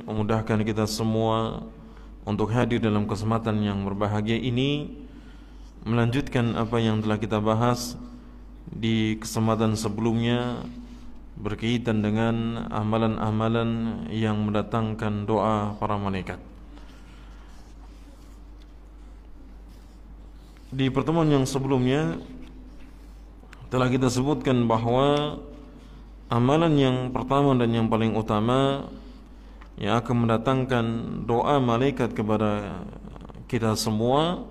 memudahkan kita semua untuk hadir dalam kesempatan yang berbahagia ini, melanjutkan apa yang telah kita bahas di kesempatan sebelumnya berkaitan dengan amalan-amalan yang mendatangkan doa para malaikat. Di pertemuan yang sebelumnya telah kita sebutkan bahwa amalan yang pertama dan yang paling utama yang akan mendatangkan doa malaikat kepada kita semua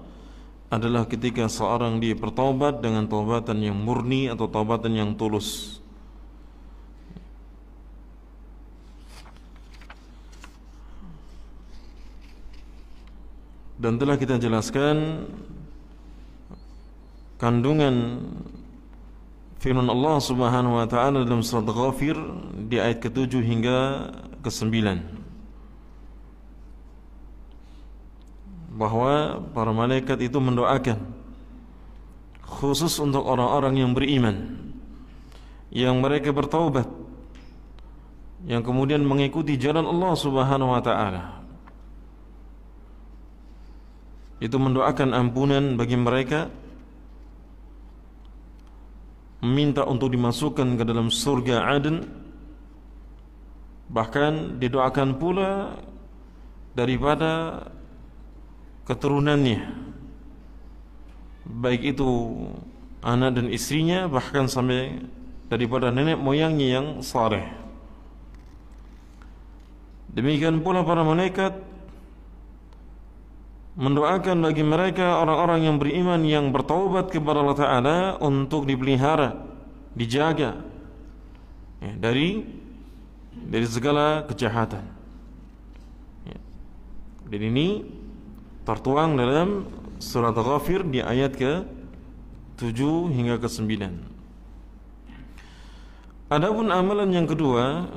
adalah ketika seorang dia bertaubat dengan taubatan yang murni atau taubatan yang tulus. Dan telah kita jelaskan kandungan firman Allah Subhanahu wa taala dalam surat Ghafir di ayat ke-7 hingga ke-9, bahwa para malaikat itu mendoakan khusus untuk orang-orang yang beriman, yang mereka bertaubat, yang kemudian mengikuti jalan Allah Subhanahu wa taala. Itu mendoakan ampunan bagi mereka, meminta untuk dimasukkan ke dalam surga Aden. Bahkan didoakan pula daripada keturunannya, baik itu anak dan istrinya, bahkan sampai daripada nenek moyangnya yang saleh. Demikian pula para malaikat mendoakan bagi mereka orang-orang yang beriman yang bertaubat kepada Allah Ta'ala untuk dipelihara, dijaga ya, dari segala kejahatan ya. Dan ini tertuang dalam surat Ghafir di ayat ke-7 hingga ke-9. Adapun amalan yang kedua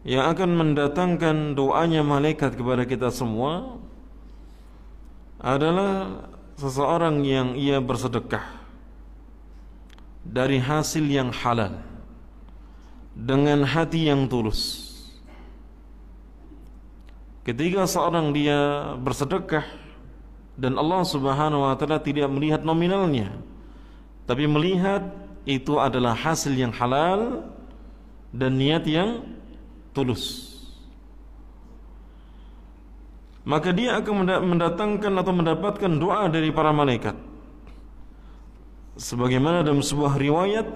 yang akan mendatangkan doanya malaikat kepada kita semua adalah seseorang yang ia bersedekah dari hasil yang halal dengan hati yang tulus. Ketika seorang dia bersedekah dan Allah Subhanahu wa taala tidak melihat nominalnya, tapi melihat itu adalah hasil yang halal dan niat yang tulus, maka dia akan mendatangkan atau mendapatkan doa dari para malaikat. Sebagaimana dalam sebuah riwayat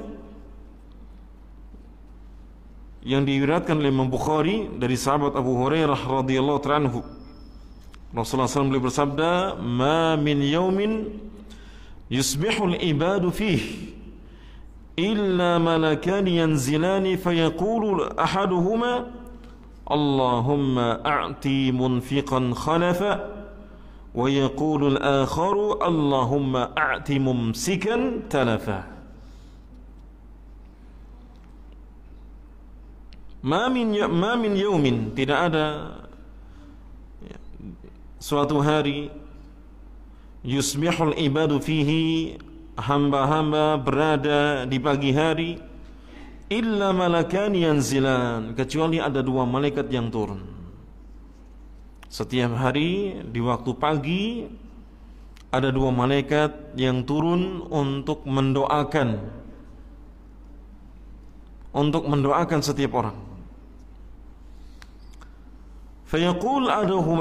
yang diriwayatkan oleh Imam Bukhari dari sahabat Abu Hurairah radhiyallahu ta'ala anhu, Rasulullah SAW beliau bersabda, "Ma min yaumin yusbihul ibadu fihi illa malakan yanzilani fayaqulu ahaduhuma Allahumma a'ti munfiqan khalafa wa yaqulu al-akharu Allahumma a'ti mumsikan talafa." Ma min yaumin, tidak ada suatu hari, yusbihul ibadu fihi, hamba-hamba berada di pagi hari, illa malakan yanzilan, kecuali ada dua malaikat yang turun. Setiap hari di waktu pagi ada dua malaikat yang turun untuk mendoakan setiap orang. Fayaqul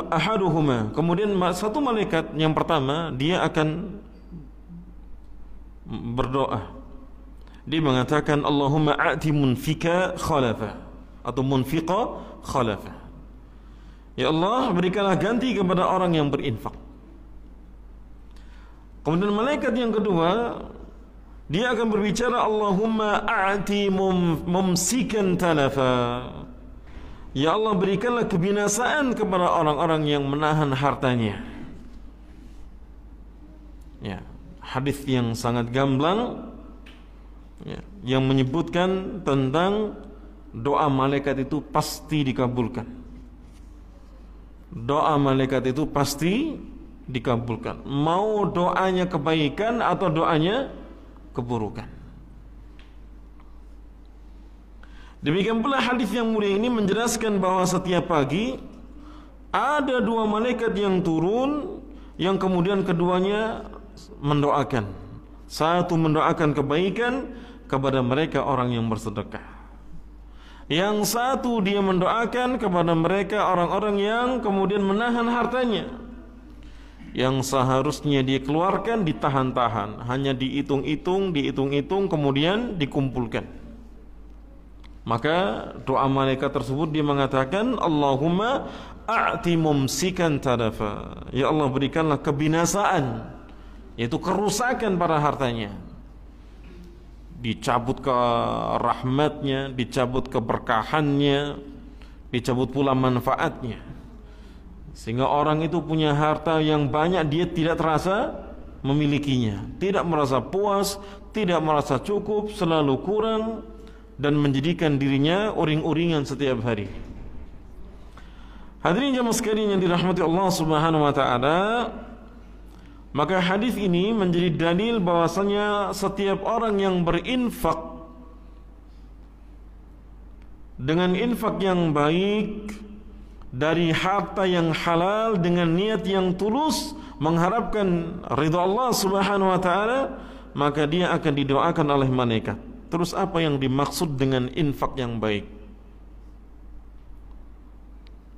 ahaduhuma, kemudian satu malaikat yang pertama dia akan berdoa. Dia mengatakan Allahumma a'ti munfika khalafa atau munfiqa khalafa. Ya Allah, berikanlah ganti kepada orang yang berinfak. Kemudian malaikat yang kedua dia akan berbicara Allahumma a'ti mumsikan talafa. Ya Allah, berikanlah kebinasaan kepada orang-orang yang menahan hartanya. Ya, hadis yang sangat gamblang ya, yang menyebutkan tentang doa malaikat itu pasti dikabulkan. Doa malaikat itu pasti dikabulkan, mau doanya kebaikan atau doanya keburukan. Demikian pula hadis yang mulia ini menjelaskan bahwa setiap pagi ada dua malaikat yang turun, yang kemudian keduanya mendoakan. Satu mendoakan kebaikan kepada mereka orang yang bersedekah. Yang satu dia mendoakan kepada mereka orang-orang yang kemudian menahan hartanya, yang seharusnya dia keluarkan ditahan-tahan, hanya dihitung-hitung, kemudian dikumpulkan. Maka doa malaikat tersebut dia mengatakan, Allahumma a'ti mumsikan tadafa. Ya Allah, berikanlah kebinasaan, yaitu kerusakan pada hartanya, dicabut ke rahmatnya, dicabut keberkahannya, dicabut pula manfaatnya, sehingga orang itu punya harta yang banyak, dia tidak terasa memilikinya, tidak merasa puas, tidak merasa cukup, selalu kurang, dan menjadikan dirinya uring-uringan setiap hari. Hadirin jamaah sekalian yang dirahmati Allah Subhanahu wa taala, maka hadis ini menjadi dalil bahwasanya setiap orang yang berinfak dengan infak yang baik dari harta yang halal dengan niat yang tulus mengharapkan ridha Allah Subhanahu wa taala, maka dia akan didoakan oleh malaikat. Terus apa yang dimaksud dengan infak yang baik?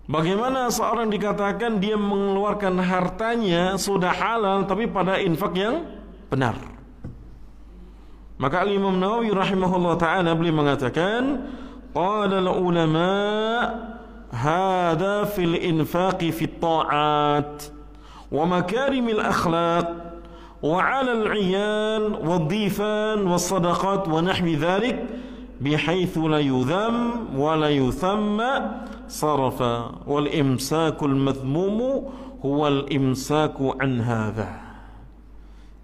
Bagaimana seorang dikatakan dia mengeluarkan hartanya sudah halal tapi pada infak yang benar? Maka Imam Nawawi rahimahullah ta'ala beliau mengatakan, qala al-ulama hadha fil infaqi fit ta'at wa makarimil akhlaq وعلى العيال والضيفان والصدقات ونحو ذلك بحيث لا يذم ولا يثم صرفا والإمساك المذموم هو الإمساك عن هذا.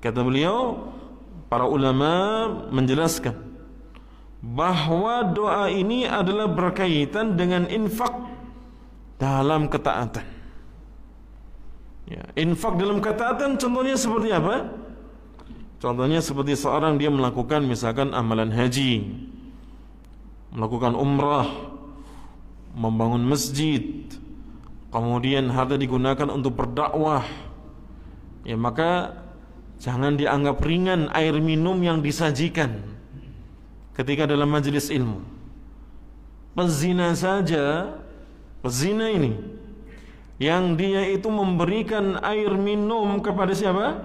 Kata beliau, para ulama menjelaskan bahwa doa ini adalah berkaitan dengan infak dalam ketaatan. Ya, infak dalam ketaatan contohnya seperti apa? Contohnya seperti seorang dia melakukan misalkan amalan haji, melakukan umrah, membangun masjid, kemudian harta digunakan untuk berdakwah. Ya, maka jangan dianggap ringan air minum yang disajikan ketika dalam majelis ilmu. Pezina saja, pezina ini yang dia itu memberikan air minum kepada siapa?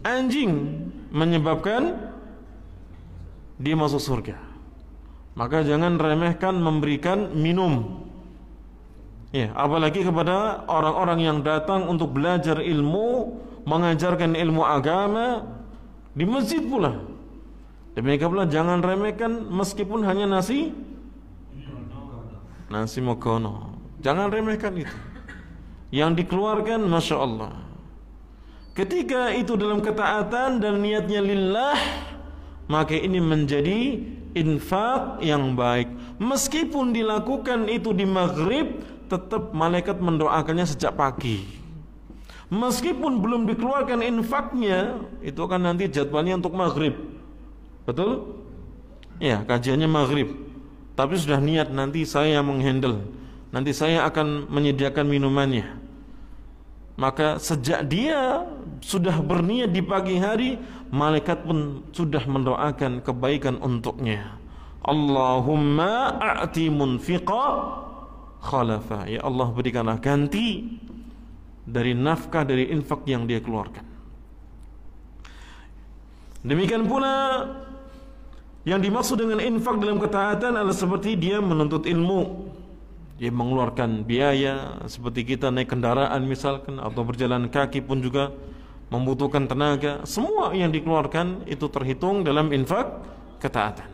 Anjing, menyebabkan dia masuk surga. Maka jangan remehkan memberikan minum. Ya, apalagi kepada orang-orang yang datang untuk belajar ilmu, mengajarkan ilmu agama di masjid pula. Demikian pula jangan remehkan meskipun hanya nasi mogono. Jangan remehkan itu. Yang dikeluarkan Masya Allah, ketika itu dalam ketaatan dan niatnya lillah, maka ini menjadi infak yang baik. Meskipun dilakukan itu di maghrib, tetap malaikat mendoakannya sejak pagi. Meskipun belum dikeluarkan infaknya, itu kan nanti jadwalnya untuk maghrib. Betul? Ya, kajiannya maghrib, tapi sudah niat nanti saya yang menghandle, nanti saya akan menyediakan minumannya. Maka sejak dia sudah berniat di pagi hari, malaikat pun sudah mendoakan kebaikan untuknya. Allahumma a'ti munfiqa khalafa. Ya Allah, berikanlah ganti dari nafkah, dari infak yang dia keluarkan. Demikian pula yang dimaksud dengan infak dalam ketaatan adalah seperti dia menuntut ilmu. Dia mengeluarkan biaya seperti kita naik kendaraan misalkan, atau berjalan kaki pun juga membutuhkan tenaga. Semua yang dikeluarkan itu terhitung dalam infak ketaatan.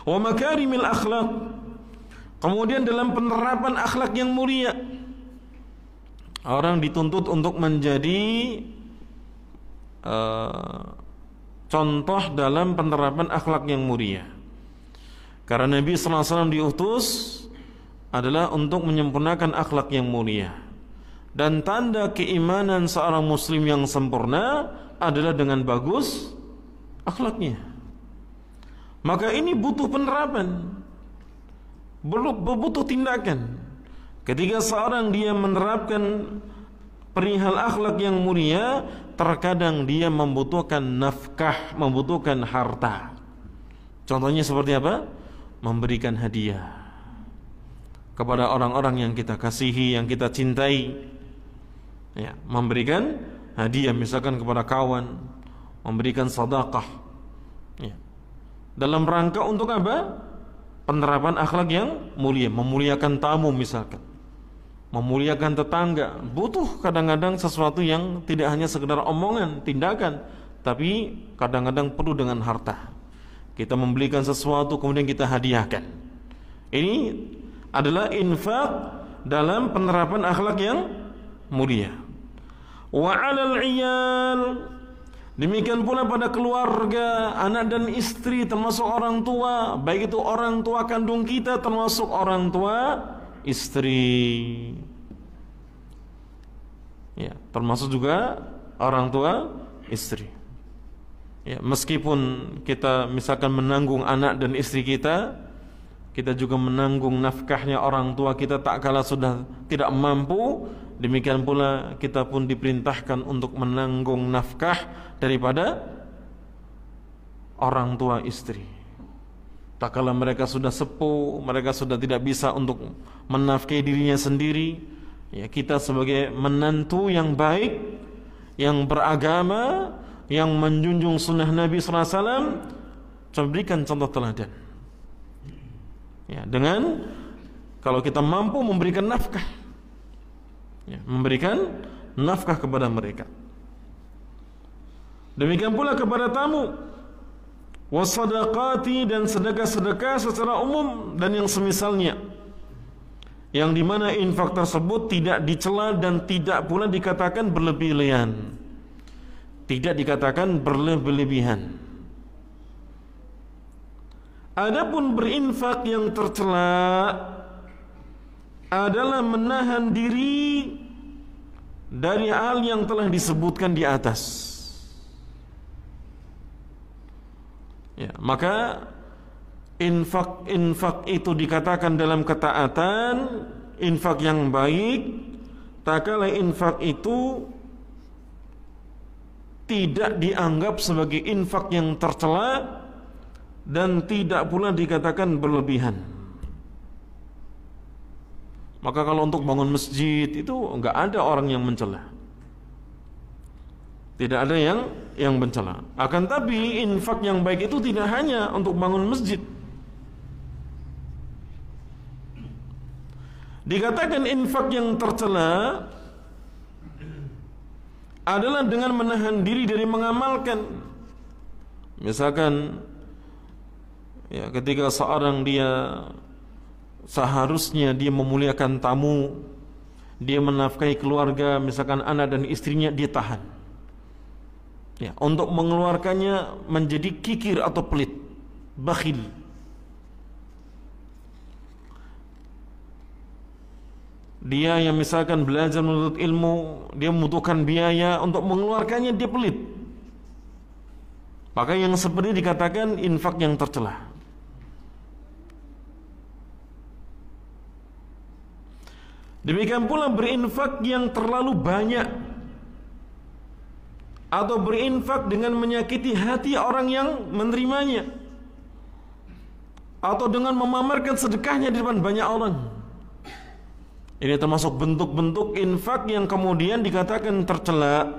Wa makarimil akhlaq. Kemudian dalam penerapan akhlak yang mulia, orang dituntut untuk menjadi contoh dalam penerapan akhlak yang mulia. Karena Nabi sallallahu alaihi wasallam diutus adalah untuk menyempurnakan akhlak yang mulia. Dan tanda keimanan seorang muslim yang sempurna adalah dengan bagus akhlaknya. Maka ini butuh penerapan, butuh tindakan. Ketika seorang dia menerapkan perihal akhlak yang mulia, terkadang dia membutuhkan nafkah, membutuhkan harta. Contohnya seperti apa? Memberikan hadiah kepada orang-orang yang kita kasihi, yang kita cintai. Ya, memberikan hadiah misalkan kepada kawan, memberikan sedekah. Ya. Dalam rangka untuk apa? Penerapan akhlak yang mulia, memuliakan tamu misalkan, memuliakan tetangga. Butuh kadang-kadang sesuatu yang tidak hanya sekedar omongan, tindakan, tapi kadang-kadang perlu dengan harta. Kita membelikan sesuatu kemudian kita hadiahkan. Ini adalah infak dalam penerapan akhlak yang mulia. Wa 'alal 'iyal, demikian pula pada keluarga, anak dan istri, termasuk orang tua, baik itu orang tua kandung kita termasuk orang tua istri. Ya, termasuk juga orang tua istri. Ya, meskipun kita misalkan menanggung anak dan istri kita, kita juga menanggung nafkahnya orang tua kita tak kala sudah tidak mampu. Demikian pula kita pun diperintahkan untuk menanggung nafkah daripada orang tua istri. Tak kala mereka sudah sepuh, mereka sudah tidak bisa untuk menafkahi dirinya sendiri, ya, kita sebagai menantu yang baik, yang beragama, yang menjunjung sunnah Nabi SAW, berikan contoh teladan. Ya, dengan kalau kita mampu memberikan nafkah, ya, memberikan nafkah kepada mereka. Demikian pula kepada tamu, wasadaqati, dan sedekah-sedekah secara umum dan yang semisalnya, yang dimana infak tersebut tidak dicela dan tidak pula dikatakan berlebihan, tidak dikatakan berlebihan. Adapun berinfak yang tercela adalah menahan diri dari hal yang telah disebutkan di atas. Ya, maka infak itu dikatakan dalam ketaatan, infak yang baik, tak kala infak itu tidak dianggap sebagai infak yang tercela dan tidak pula dikatakan berlebihan. Maka kalau untuk bangun masjid itu enggak ada orang yang mencela, tidak ada yang mencela. Akan tapi infak yang baik itu tidak hanya untuk bangun masjid. Dikatakan infak yang tercela adalah dengan menahan diri dari mengamalkan. Misalkan, ya, ketika seorang dia seharusnya dia memuliakan tamu, dia menafkahi keluarga, misalkan anak dan istrinya, dia tahan. Ya, untuk mengeluarkannya menjadi kikir atau pelit, bakhil. Dia yang misalkan belajar menuntut ilmu, dia membutuhkan biaya untuk mengeluarkannya, dia pelit. Maka yang seperti dikatakan infak yang tercela. Demikian pula berinfak yang terlalu banyak, atau berinfak dengan menyakiti hati orang yang menerimanya, atau dengan memamerkan sedekahnya di depan banyak orang. Ini termasuk bentuk-bentuk infak yang kemudian dikatakan tercela.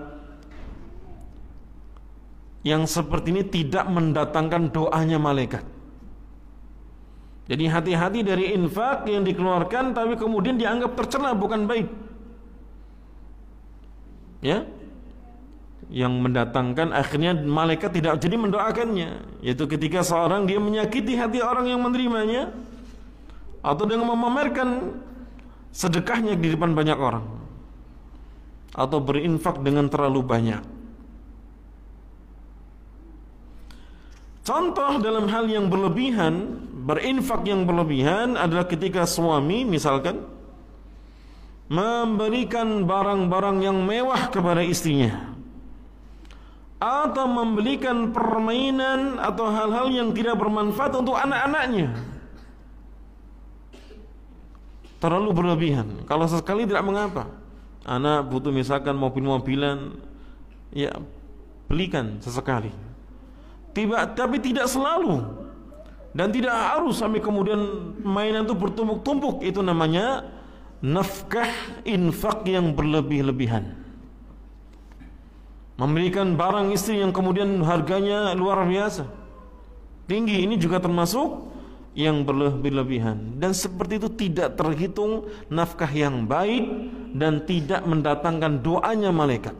Yang seperti ini tidak mendatangkan doanya malaikat. Jadi hati-hati dari infak yang dikeluarkan tapi kemudian dianggap tercela, bukan baik. Ya, yang mendatangkan akhirnya malaikat tidak jadi mendoakannya, yaitu ketika seorang dia menyakiti hati orang yang menerimanya, atau dengan memamerkan sedekahnya di depan banyak orang, atau berinfak dengan terlalu banyak. Contoh dalam hal yang berlebihan, berinfak yang berlebihan adalah ketika suami misalkan memberikan barang-barang yang mewah kepada istrinya, atau membelikan permainan atau hal-hal yang tidak bermanfaat untuk anak-anaknya. Terlalu berlebihan. Kalau sesekali tidak mengapa. Anak butuh misalkan mobil-mobilan, ya belikan sesekali. Tapi tidak selalu. Dan tidak harus sampai kemudian mainan itu bertumpuk-tumpuk. Itu namanya nafkah infak yang berlebih-lebihan. Memberikan barang istri yang kemudian harganya luar biasa tinggi, ini juga termasuk yang berlebih-lebihan. Dan seperti itu tidak terhitung nafkah yang baik dan tidak mendatangkan doanya malaikat.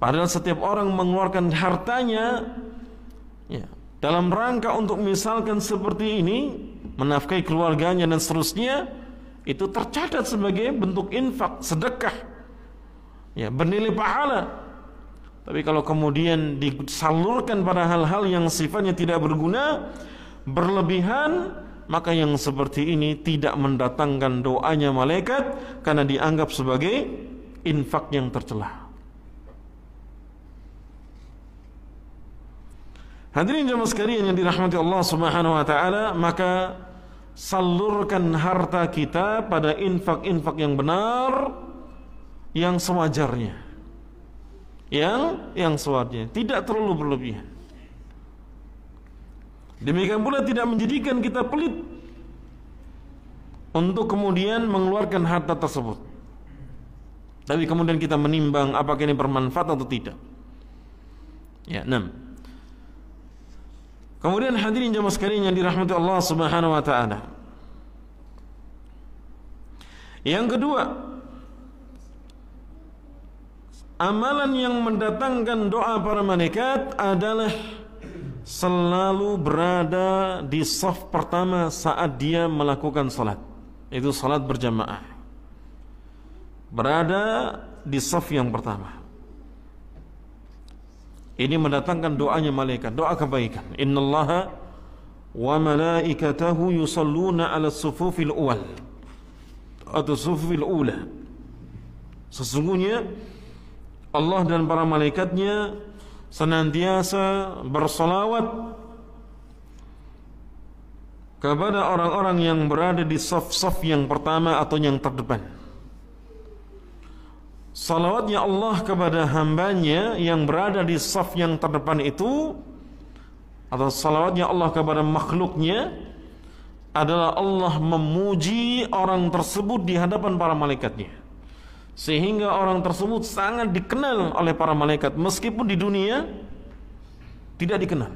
Padahal setiap orang mengeluarkan hartanya ya, dalam rangka untuk misalkan seperti ini, menafkahi keluarganya dan seterusnya, itu tercatat sebagai bentuk infak, sedekah, ya, bernilai pahala. Tapi kalau kemudian disalurkan pada hal-hal yang sifatnya tidak berguna, berlebihan, maka yang seperti ini tidak mendatangkan doanya malaikat karena dianggap sebagai infak yang tercela. Hadirin jemaah sekalian yang dirahmati Allah Subhanahu wa taala, maka salurkan harta kita pada infak-infak yang benar, yang sewajarnya, yang sewajarnya, tidak terlalu berlebihan. Demikian pula tidak menjadikan kita pelit untuk kemudian mengeluarkan harta tersebut. Tapi kemudian kita menimbang apakah ini bermanfaat atau tidak. Ya, 6. Kemudian hadirin jemaah sekalian yang dirahmati Allah Subhanahu wa taala. Yang kedua, amalan yang mendatangkan doa para malaikat adalah selalu berada di saf pertama saat dia melakukan salat. Itu salat berjamaah. Berada di saf yang pertama. Ini mendatangkan doanya malaikat, doa kebaikan. Innallaha wa malaikatahu yusalluna 'alas sufufil awwal atau sufufil ula. Sesungguhnya Allah dan para malaikatnya senantiasa bersalawat kepada orang-orang yang berada di saf-saf yang pertama atau yang terdepan. Salawatnya Allah kepada hambanya yang berada di saf yang terdepan itu, atau salawatnya Allah kepada makhluknya, adalah Allah memuji orang tersebut di hadapan para malaikatnya, sehingga orang tersebut sangat dikenal oleh para malaikat meskipun di dunia tidak dikenal.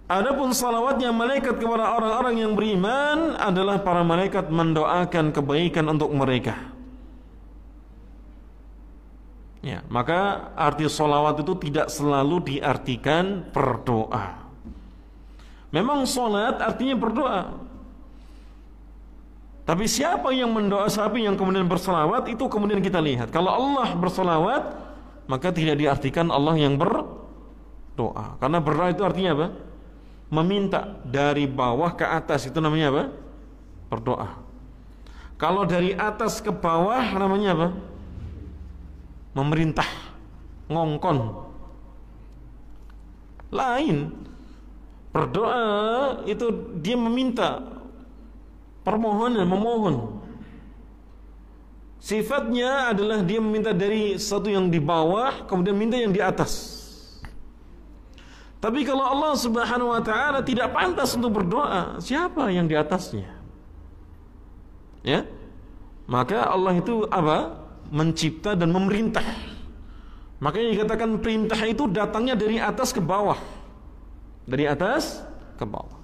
Adapun salawatnya malaikat kepada orang-orang yang beriman adalah para malaikat mendoakan kebaikan untuk mereka. Ya, maka arti salawat itu tidak selalu diartikan berdoa. Memang salat artinya berdoa. Tapi siapa yang mendoa, siapa yang kemudian bersalawat, itu kemudian kita lihat. Kalau Allah bersalawat, maka tidak diartikan Allah yang berdoa. Karena berdoa itu artinya apa? Meminta dari bawah ke atas, itu namanya apa? Berdoa. Kalau dari atas ke bawah namanya apa? Memerintah, ngongkon. Lain. Berdoa itu dia meminta, permohonan, memohon. Sifatnya adalah dia meminta dari satu yang di bawah, kemudian minta yang di atas. Tapi kalau Allah Subhanahu wa taala tidak pantas untuk berdoa, siapa yang di atasnya? Ya? Maka Allah itu apa? Mencipta dan memerintah. Makanya dikatakan perintah itu datangnya dari atas ke bawah. Dari atas ke bawah.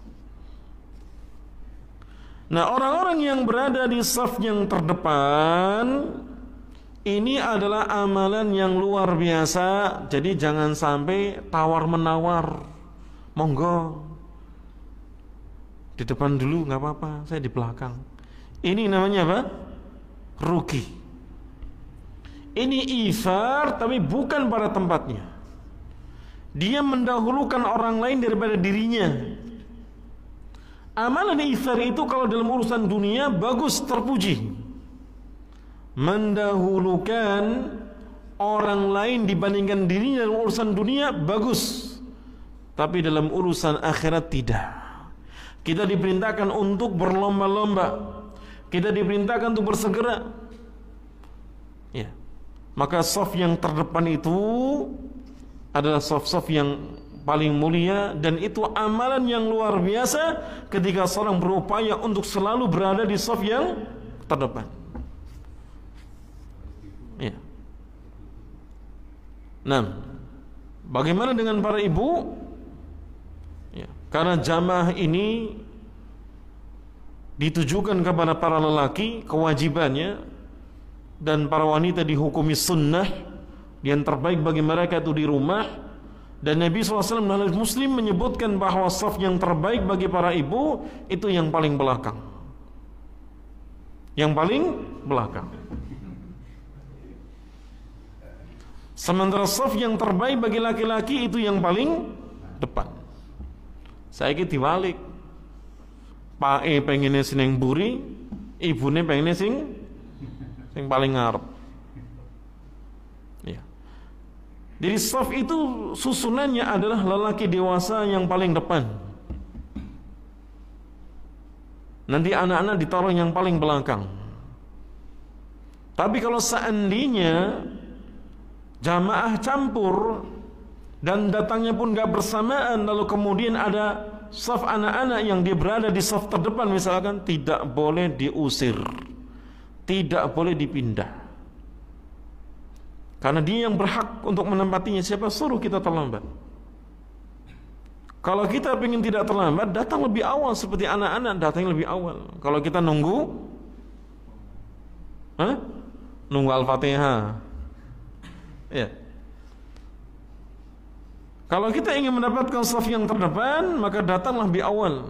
Nah, orang-orang yang berada di saf yang terdepan, ini adalah amalan yang luar biasa. Jadi jangan sampai tawar-menawar. Monggo di depan dulu nggak apa-apa, saya di belakang. Ini namanya apa? Rugi. Ini ithar, tapi bukan pada tempatnya. Dia mendahulukan orang lain daripada dirinya. Amalan ithar itu kalau dalam urusan dunia bagus, terpuji. Mendahulukan orang lain dibandingkan dirinya dalam urusan dunia bagus, tapi dalam urusan akhirat tidak. Kita diperintahkan untuk berlomba-lomba, kita diperintahkan untuk bersegera. Ya. Maka saf yang terdepan itu adalah saf-saf yang paling mulia, dan itu amalan yang luar biasa ketika seorang berupaya untuk selalu berada di saf yang terdepan. Ya. Nah, bagaimana dengan para ibu? Ya, karena jamaah ini ditujukan kepada para lelaki kewajibannya, dan para wanita dihukumi sunnah, yang terbaik bagi mereka itu di rumah. Dan Nabi SAW dalam Muslim menyebutkan bahwa saf yang terbaik bagi para ibu itu yang paling belakang. Yang paling belakang. Sementara saf yang terbaik bagi laki-laki itu yang paling depan. Saya kira dibalik. Pak E pengennya sing buri, ibune pengennya sing paling ngarep. Ya. Jadi saf itu susunannya adalah lelaki dewasa yang paling depan. Nanti anak-anak ditaruh yang paling belakang. Tapi kalau seandainya jamaah campur dan datangnya pun gak bersamaan, lalu kemudian ada saf anak-anak yang dia berada di saf terdepan misalkan, tidak boleh diusir, tidak boleh dipindah. Karena dia yang berhak untuk menempatinya. Siapa suruh kita terlambat? Kalau kita ingin tidak terlambat, datang lebih awal seperti anak-anak datang lebih awal. Kalau kita nunggu nunggu Al-Fatihah. Ya. Kalau kita ingin mendapatkan saf yang terdepan, maka datanglah lebih awal.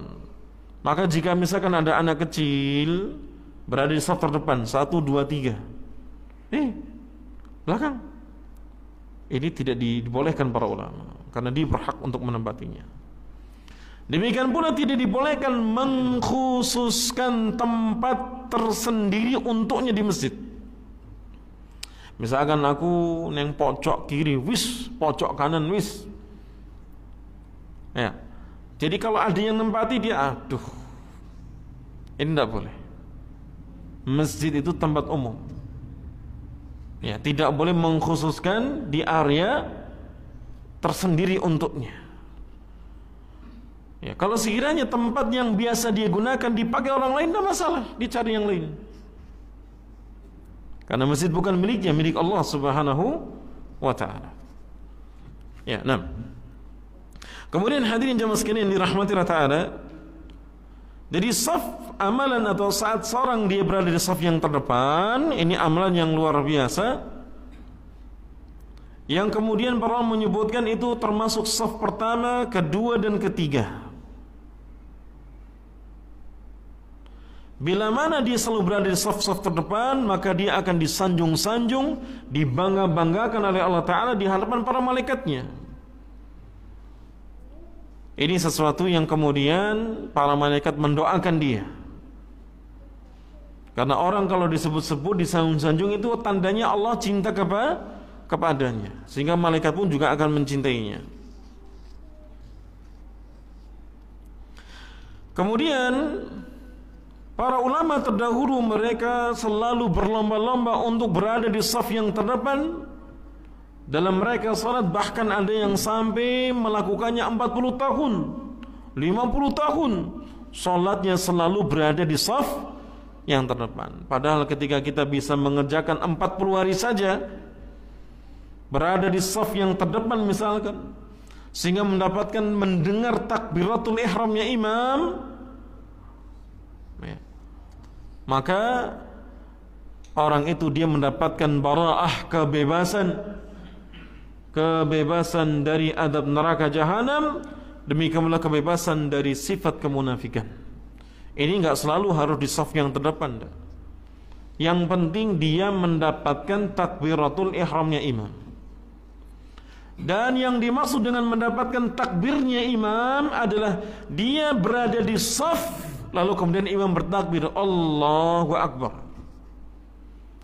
Maka jika misalkan ada anak kecil berada di saf terdepan 1, 2, 3, belakang, ini tidak dibolehkan para ulama, karena dia berhak untuk menempatinya. Demikian pula tidak dibolehkan mengkhususkan tempat tersendiri untuknya di masjid. Misalkan aku neng pojok kiri wis, pojok kanan wis. Ya. Jadi kalau ada yang nempati dia, aduh, ini tidak boleh. Masjid itu tempat umum. Ya, tidak boleh mengkhususkan di area tersendiri untuknya. Ya, kalau sekiranya tempat yang biasa dia gunakan dipakai orang lain, tidak masalah, dicari yang lain. Karena masjid bukan miliknya, milik Allah Subhanahu wa ta'ala. Ya, nah. Kemudian hadirin jamaah sekalian yang dirahmati Allah Ta'ala, jadi saf amalan atau saat seorang dia berada di saf yang terdepan, ini amalan yang luar biasa, yang kemudian para ulama menyebutkan itu termasuk saf pertama, kedua dan ketiga. Bila mana dia selalu berada di saf-saf terdepan, maka dia akan disanjung-sanjung, dibangga-banggakan oleh Allah Ta'ala di hadapan para malaikatnya. Ini sesuatu yang kemudian para malaikat mendoakan dia. Karena orang kalau disebut-sebut, disanjung-sanjung, itu tandanya Allah cinta kepadanya, sehingga malaikat pun juga akan mencintainya. Kemudian para ulama terdahulu mereka selalu berlomba-lomba untuk berada di saf yang terdepan. Dalam mereka salat bahkan ada yang sampai melakukannya 40 tahun, 50 tahun salatnya selalu berada di saf yang terdepan. Padahal ketika kita bisa mengerjakan 40 hari saja berada di saf yang terdepan misalkan, sehingga mendapatkan mendengar takbiratul ihramnya imam, ya, maka orang itu dia mendapatkan bara'ah, kebebasan dari adab neraka jahanam, demikian pula kebebasan dari sifat kemunafikan. Ini enggak selalu harus di saf yang terdepan. Yang penting dia mendapatkan takbiratul ihramnya imam. Dan yang dimaksud dengan mendapatkan takbirnya imam adalah dia berada di saf, lalu kemudian imam bertakbir Allahu Akbar.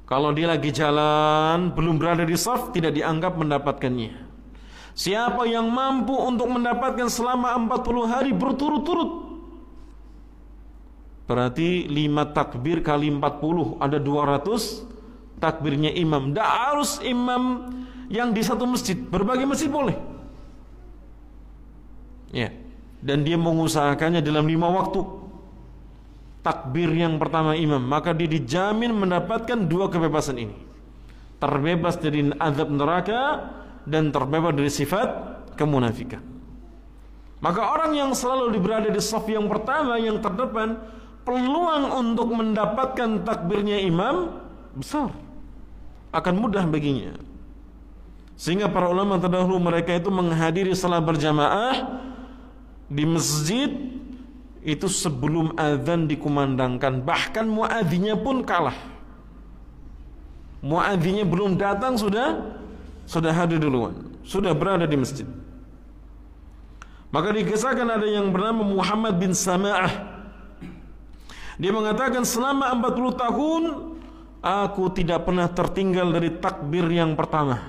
Kalau dia lagi jalan, belum berada di shaf, tidak dianggap mendapatkannya. Siapa yang mampu untuk mendapatkan selama 40 hari berturut-turut, berarti 5 takbir kali 40, ada 200 takbirnya imam. Tidak harus imam yang di satu masjid, berbagai masjid boleh. Ya. Dan dia mengusahakannya dalam 5 waktu. Takbir yang pertama imam, maka dia dijamin mendapatkan 2 kebebasan ini. Terbebas dari azab neraka dan terbebas dari sifat kemunafikan. Maka orang yang selalu berada di shaf yang pertama, yang terdepan, peluang untuk mendapatkan takbirnya imam besar, akan mudah baginya. Sehingga para ulama terdahulu mereka itu menghadiri salat berjamaah di masjid itu sebelum azan dikumandangkan. Bahkan muadzinnya pun kalah. Muadzinnya belum datang sudah hadir duluan, sudah berada di masjid. Maka dikisahkan ada yang bernama Muhammad bin Sama'ah. Dia mengatakan, selama 40 tahun aku tidak pernah tertinggal dari takbir yang pertama,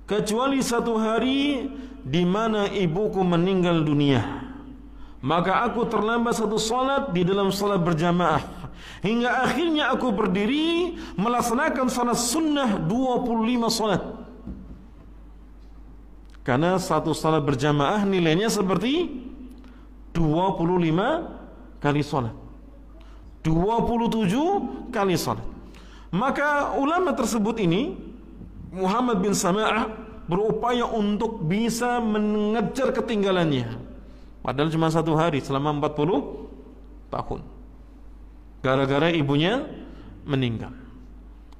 kecuali 1 hari di mana ibuku meninggal dunia. Maka aku terlambat 1 salat di dalam salat berjamaah, hingga akhirnya aku berdiri melaksanakan salat sunnah 25 salat. Karena 1 salat berjamaah nilainya seperti 25 kali salat, 27 kali salat. Maka ulama tersebut ini, Muhammad bin Sama'ah, berupaya untuk bisa mengejar ketinggalannya. Padahal cuma 1 hari selama 40 tahun. Gara-gara ibunya meninggal,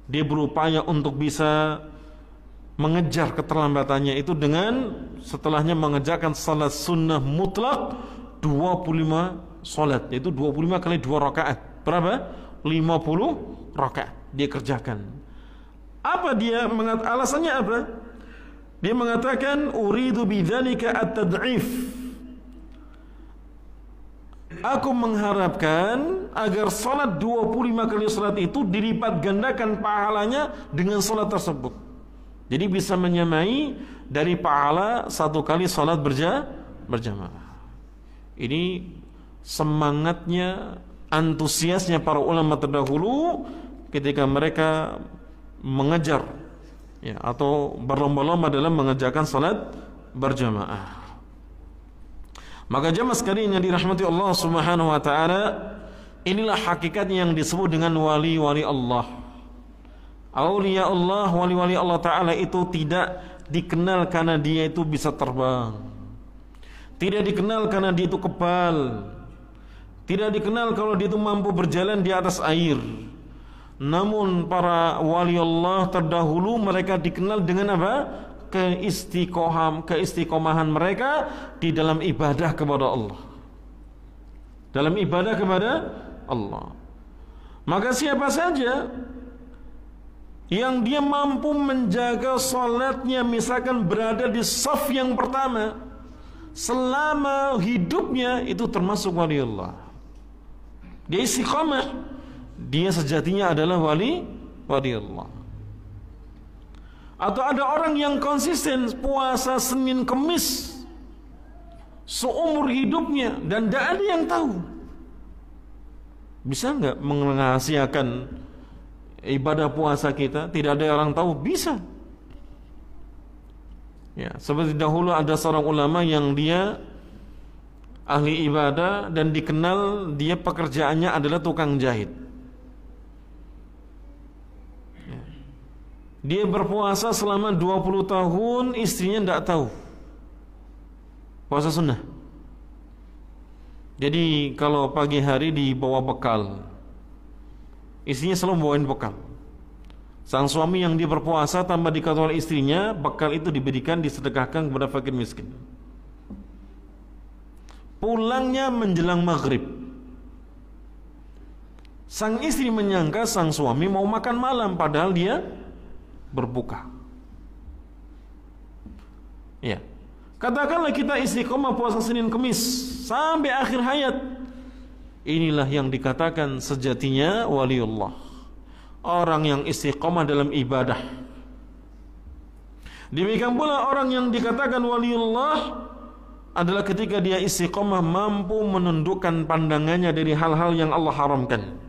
dia berupaya untuk bisa mengejar keterlambatannya itu dengan setelahnya mengerjakan salat sunnah mutlak 25 salat, yaitu 25 kali 2 rakaat. Berapa? 50 rakaat dia kerjakan. Apa dia alasannya apa? Dia mengatakan, uridu bidzalika at-tad'if. Aku mengharapkan agar salat 25 kali salat itu dilipat gandakan pahalanya dengan salat tersebut. Jadi bisa menyamai dari pahala 1 kali salat berjamaah. Ini semangatnya, antusiasnya para ulama terdahulu ketika mereka mengejar atau berlomba-lomba dalam mengerjakan salat berjamaah. Maka jamaah sekalian yang dirahmati Allah Subhanahu wa taala, inilah hakikat yang disebut dengan wali-wali Allah. Aulia Allah, wali-wali Allah taala itu tidak dikenal karena dia itu bisa terbang, tidak dikenal karena dia itu kebal, tidak dikenal kalau dia itu mampu berjalan di atas air. Namun para wali Allah terdahulu mereka dikenal dengan apa? Keistiqomahan mereka di dalam ibadah kepada Allah. Dalam ibadah kepada Allah. Maka siapa saja yang dia mampu menjaga salatnya, misalkan berada di shaf yang pertama selama hidupnya, itu termasuk wali Allah. Dia istiqamah, dia sejatinya adalah wali Allah. Atau ada orang yang konsisten puasa Senin Kemis seumur hidupnya dan tidak ada yang tahu. Bisa nggak mengahasiakan ibadah puasa kita? Tidak ada orang tahu. Bisa. Ya, seperti dahulu ada seorang ulama yang dia ahli ibadah dan dikenal dia pekerjaannya adalah tukang jahit. Dia berpuasa selama 20 tahun, istrinya tidak tahu. Puasa sunnah. Jadi kalau pagi hari dibawa bekal, istrinya selalu bawain bekal. Sang suami yang dia berpuasa tanpa diketahui oleh istrinya, bekal itu diberikan, disedekahkan kepada fakir miskin. Pulangnya menjelang maghrib, sang istri menyangka sang suami mau makan malam, padahal dia berbuka. Ya, katakanlah kita istiqomah puasa Senin Kemis sampai akhir hayat. Inilah yang dikatakan sejatinya waliullah. orang yang istiqomah dalam ibadah. Demikian pula orang yang dikatakan waliullah adalah ketika dia istiqomah mampu menundukkan pandangannya dari hal-hal yang Allah haramkan.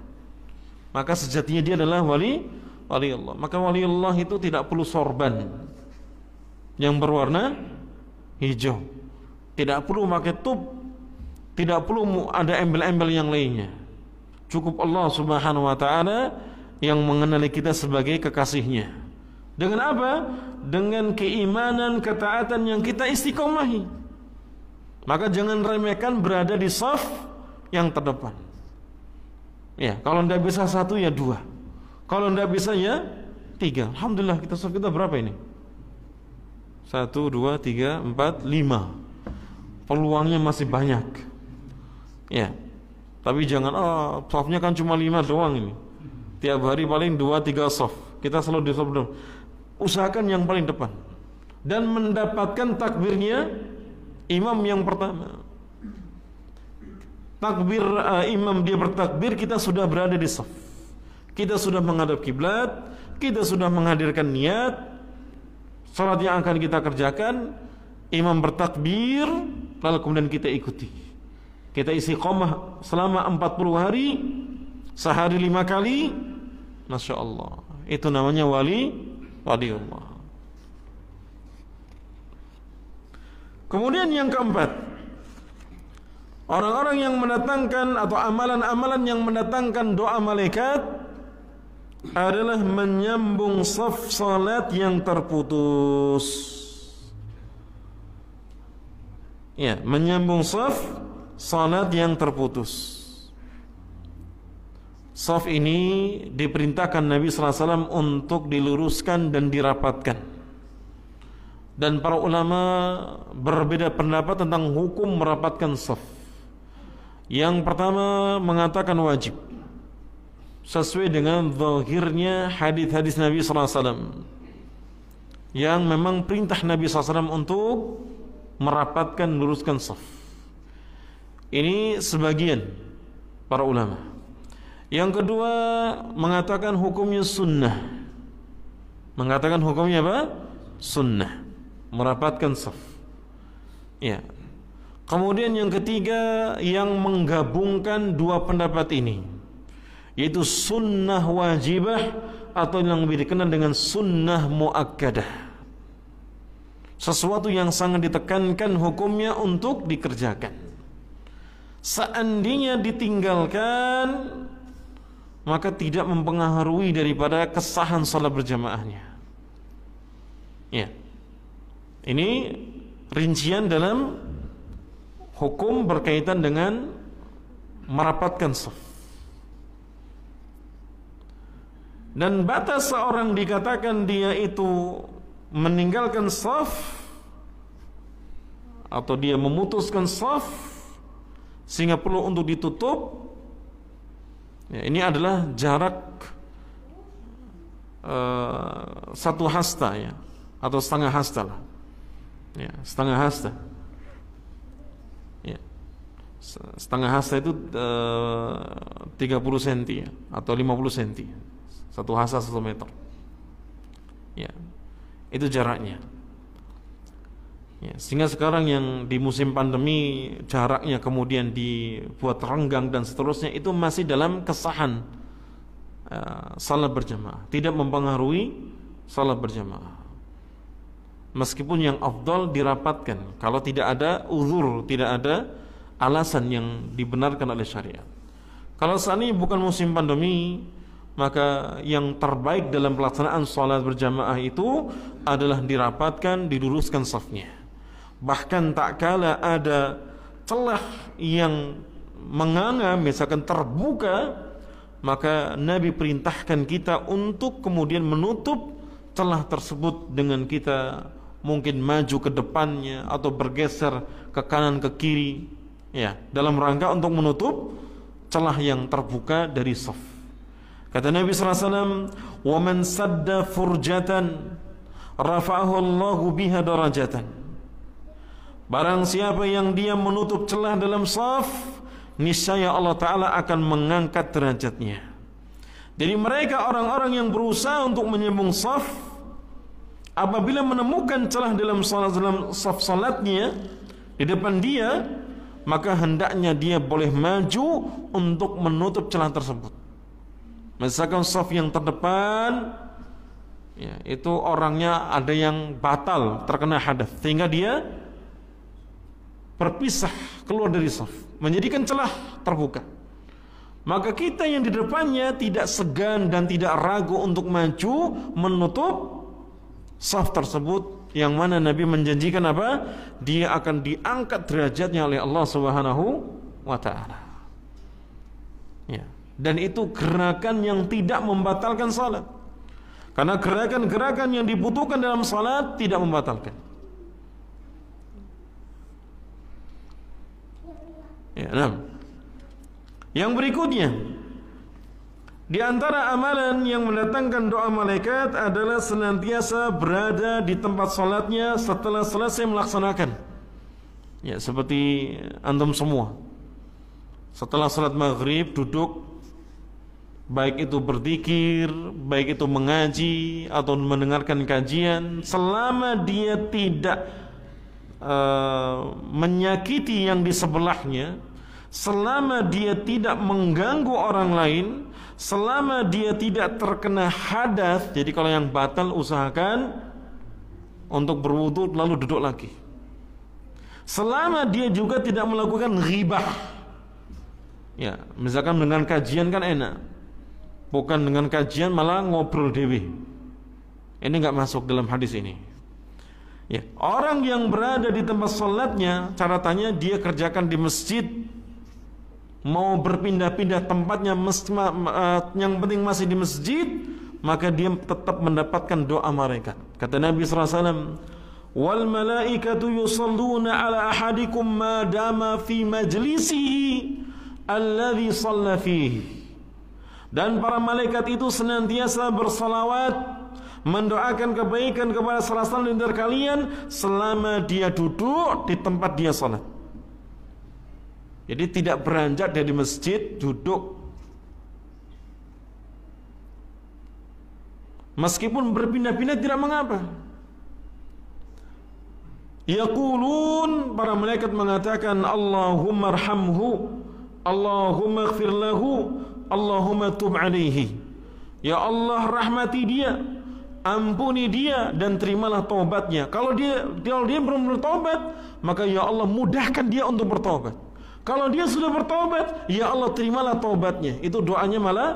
Maka sejatinya dia adalah waliullah. Maka waliullah itu tidak perlu sorban yang berwarna hijau, tidak perlu pakai tub, tidak perlu ada embel-embel yang lainnya. Cukup Allah Subhanahu wa ta'ala yang mengenali kita sebagai kekasihnya. Dengan apa? Dengan keimanan, ketaatan yang kita istiqomahi. Maka jangan remehkan berada di saf yang terdepan. Ya, kalau tidak bisa satu ya dua. Kalau tidak bisa ya tiga. Alhamdulillah kita saf kita berapa ini? 1, 2, 3, 4, 5. Peluangnya masih banyak. Ya. Tapi jangan safnya kan cuma 5 doang ini. Tiap hari paling 2-3 saf. Kita selalu di saf depan. Usahakan yang paling depan dan mendapatkan takbirnya imam yang pertama. Takbir imam dia bertakbir, kita sudah berada di saf. Kita sudah menghadap kiblat, kita sudah menghadirkan niat salat yang akan kita kerjakan. Imam bertakbir, lalu kemudian kita ikuti. Kita istiqomah selama 40 hari, sehari 5 kali. Masya Allah, itu namanya waliullah. Kemudian yang keempat, orang-orang yang mendatangkan atau amalan-amalan yang mendatangkan doa malaikat adalah menyambung saf salat yang terputus. Ya, menyambung saf salat yang terputus. Saf ini diperintahkan Nabi sallallahu alaihi wasallam untuk diluruskan dan dirapatkan. Dan para ulama berbeda pendapat tentang hukum merapatkan saf. Yang pertama mengatakan wajib, sesuai dengan zahirnya hadis-hadis Nabi sallallahu alaihi wasallam, yang memang perintah Nabi sallallahu alaihi wasallam untuk merapatkan, luruskan saf. Ini sebagian para ulama. Yang kedua mengatakan hukumnya sunnah. Mengatakan hukumnya apa? Sunnah, merapatkan saf. Ya. Kemudian yang ketiga yang menggabungkan dua pendapat ini, yaitu sunnah wajibah atau yang lebih dikenal dengan sunnah muakkadah. Sesuatu yang sangat ditekankan hukumnya untuk dikerjakan. Seandainya ditinggalkan, maka tidak mempengaruhi daripada kesahan salat berjamaahnya. Ya. Ini rincian dalam hukum berkaitan dengan merapatkan saf. Dan batas seorang dikatakan dia itu meninggalkan saf atau dia memutuskan saf sehingga perlu untuk ditutup. Ya, ini adalah jarak 1 hasta ya, atau setengah hasta lah. Ya, setengah hasta. Ya. Setengah hasta itu 30 cm ya, atau 50 cm. 1 hasta 1 meter. Ya. Itu jaraknya. Ya, sehingga sekarang yang di musim pandemi jaraknya kemudian dibuat renggang dan seterusnya, itu masih dalam kesahan salat berjamaah, tidak mempengaruhi salat berjamaah. Meskipun yang afdal dirapatkan kalau tidak ada uzur, tidak ada alasan yang dibenarkan oleh syariat. Kalau saat ini bukan musim pandemi, maka yang terbaik dalam pelaksanaan salat berjamaah itu adalah dirapatkan, diluruskan safnya. Bahkan tak kala ada celah yang menganga, misalkan terbuka, maka Nabi perintahkan kita untuk kemudian menutup celah tersebut dengan kita mungkin maju ke depannya atau bergeser ke kanan ke kiri, ya, dalam rangka untuk menutup celah yang terbuka dari saf. Kata Nabi sallallahu alaihi wasallam, "Wa man sadda furjatan rafa'ahu Allahu biha darajatan." Barang siapa yang dia menutup celah dalam saf, niscaya Allah Ta'ala akan mengangkat derajatnya. Jadi mereka orang-orang yang berusaha untuk menyambung saf, apabila menemukan celah dalam saf salatnya di depan dia, maka hendaknya dia boleh maju untuk menutup celah tersebut. Misalkan saf yang terdepan, ya, itu orangnya ada yang batal terkena hadas, sehingga dia berpisah keluar dari saf, menjadikan celah terbuka. Maka kita yang di depannya tidak segan dan tidak ragu untuk maju menutup saf tersebut, yang mana Nabi menjanjikan apa? Dia akan diangkat derajatnya oleh Allah Subhanahu wa taala. Ya. Dan itu gerakan yang tidak membatalkan salat. Karena gerakan-gerakan yang dibutuhkan dalam salat tidak membatalkan. Ya, nah. Yang berikutnya, di antara amalan yang mendatangkan doa malaikat adalah senantiasa berada di tempat salatnya setelah selesai melaksanakan. Ya, seperti antum semua. Setelah salat maghrib duduk, baik itu berzikir, baik itu mengaji atau mendengarkan kajian, selama dia tidak menyakiti yang di sebelahnya, selama dia tidak mengganggu orang lain, selama dia tidak terkena hadas. Jadi kalau yang batal, usahakan untuk berwudu lalu duduk lagi. Selama dia juga tidak melakukan ghibah. Ya, misalkan dengan kajian kan enak, bukan dengan kajian malah ngobrol dewi. Ini enggak masuk dalam hadis ini. Ya, orang yang berada di tempat salatnya, caratannya dia kerjakan di masjid, mau berpindah-pindah tempatnya, yang penting masih di masjid, maka dia tetap mendapatkan doa malaikat. Kata Nabi SAW, wal malaikatu yusalluna ala ahadikum ma dama fi majlisihi alladhi shalla fihi. Dan para malaikat itu senantiasa bersalawat, mendoakan kebaikan kepada salah satu di antara kalian selama dia duduk di tempat dia salat. Jadi tidak beranjak dari masjid, duduk. Meskipun berpindah-pindah tidak mengapa. Yaqulun, para malaikat mengatakan, Allahumma arhamhu, Allahumma ighfir lahu, Allahumma tub alaihi. Ya Allah, rahmati dia, ampuni dia, dan terimalah taubatnya. Kalau dia belum bertobat, maka ya Allah mudahkan dia untuk bertobat. Kalau dia sudah bertobat, ya Allah terimalah taubatnya. Itu doanya malah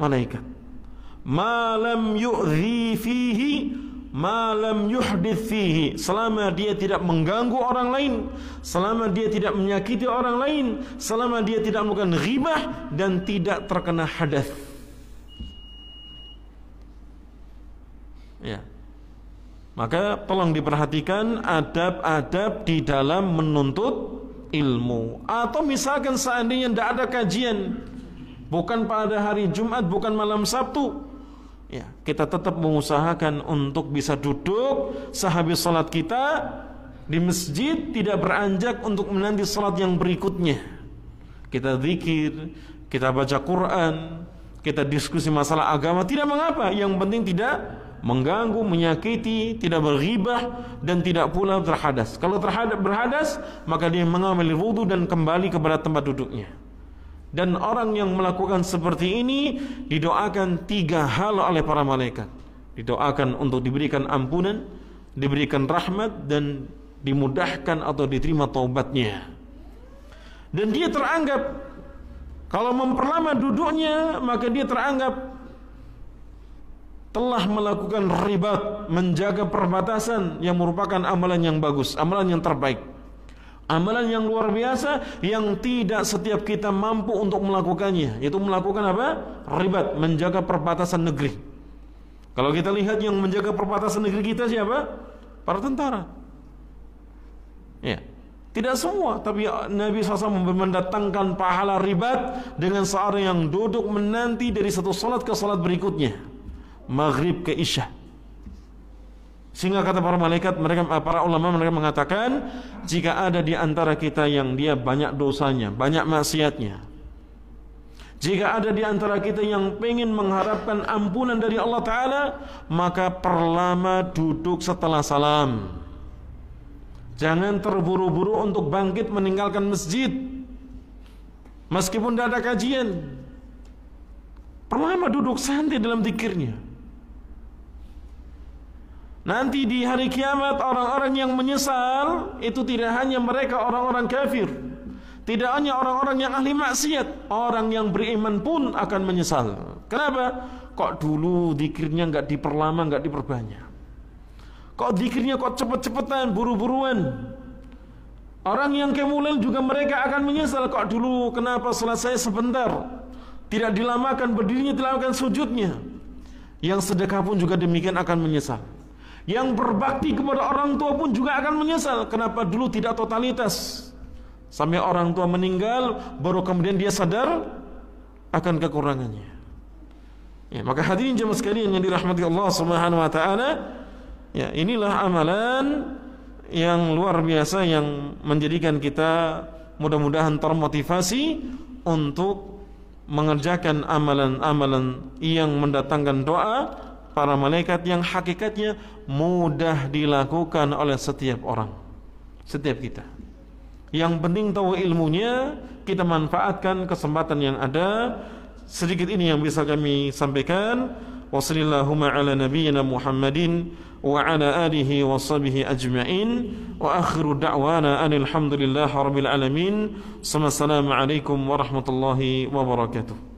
malaikat. Ma lam yu'dhi fihi, ma lam yuhdith fihi. Selama dia tidak mengganggu orang lain, selama dia tidak menyakiti orang lain, selama dia tidak melakukan ghibah dan tidak terkena hadas. Ya. Maka tolong diperhatikan adab-adab di dalam menuntut ilmu. Atau misalkan seandainya tidak ada kajian, bukan pada hari Jumat, bukan malam Sabtu, ya, kita tetap mengusahakan untuk bisa duduk sehabis salat kita di masjid, tidak beranjak untuk menanti salat yang berikutnya. Kita zikir, kita baca Quran, kita diskusi masalah agama, tidak mengapa. Yang penting tidak mengganggu, menyakiti, tidak berghibah, dan tidak pula terhadas. Kalau berhadas, maka dia mengambil wudu dan kembali kepada tempat duduknya. Dan orang yang melakukan seperti ini didoakan 3 hal oleh para malaikat. Didoakan untuk diberikan ampunan, diberikan rahmat, dan dimudahkan atau diterima taubatnya. Dan dia teranggap, kalau memperlama duduknya, maka dia teranggap telah melakukan ribat, menjaga perbatasan, yang merupakan amalan yang bagus, amalan yang terbaik, amalan yang luar biasa, yang tidak setiap kita mampu untuk melakukannya. Yaitu melakukan apa? Ribat, menjaga perbatasan negeri. Kalau kita lihat yang menjaga perbatasan negeri kita siapa? Para tentara. Ya, tidak semua, tapi Nabi SAW mendatangkan pahala ribat dengan seorang yang duduk menanti dari satu salat ke salat berikutnya, maghrib ke isya. Sehingga kata para malaikat, para ulama mereka mengatakan, jika ada di antara kita yang dia banyak dosanya, banyak maksiatnya, Jika ada di antara kita yang pengen mengharapkan ampunan dari Allah Ta'ala, maka perlama duduk setelah salam. Jangan terburu-buru untuk bangkit meninggalkan masjid meskipun tidak ada kajian. Perlama duduk santai dalam zikirnya. Nanti di hari kiamat orang-orang yang menyesal itu tidak hanya mereka orang-orang kafir, tidak hanya orang-orang yang ahli maksiat, orang yang beriman pun akan menyesal. Kenapa? Kok dulu zikirnya enggak diperlama, enggak diperbanyak? Kok zikirnya kok cepet-cepetan, buru-buruan? Orang yang kemuliaan juga mereka akan menyesal. Kok dulu kenapa salat saya sebentar, tidak dilamakan berdirinya, dilamakan sujudnya? Yang sedekah pun juga demikian akan menyesal. Yang berbakti kepada orang tua pun juga akan menyesal. Kenapa dulu tidak totalitas? Sampai orang tua meninggal, baru kemudian dia sadar akan kekurangannya. Ya, maka hadirin jemaah sekalian yang dirahmati Allah Subhanahu wa taala, ya, inilah amalan yang luar biasa yang menjadikan kita mudah-mudahan termotivasi untuk mengerjakan amalan-amalan yang mendatangkan doa para malaikat yang hakikatnya mudah dilakukan oleh setiap orang, setiap kita. Yang penting tahu ilmunya, kita manfaatkan kesempatan yang ada. Sedikit ini yang bisa kami sampaikan. Wassalamualaikum ala nabiyyina Muhammadin wa ala alihi wa sahbihi ajma'in. Wa akhiru da'wana anil hamdulillahi rabbil alamin. Wassalamualaikum warahmatullahi wabarakatuh.